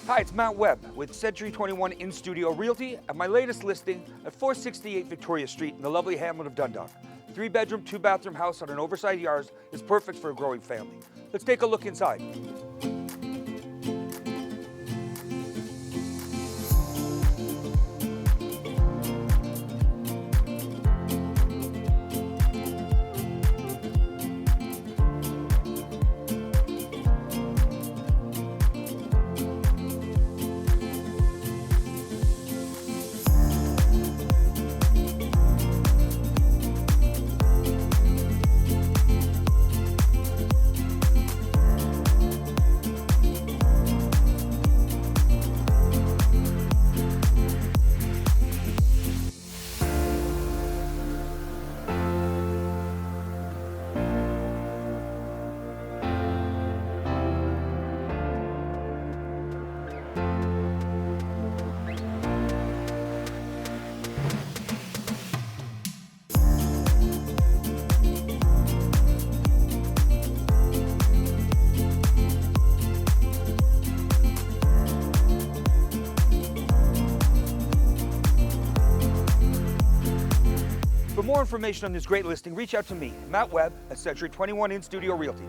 Hi, it's Matt Webb with Century 21 In-Studio Realty at my latest listing at 468 Victoria Street in the lovely hamlet of Dundalk. 3-bedroom, 2-bathroom house on an oversized yard is perfect for a growing family. Let's take a look inside. For more information on this great listing, reach out to me, Matt Webb, at Century 21 In-Studio Realty.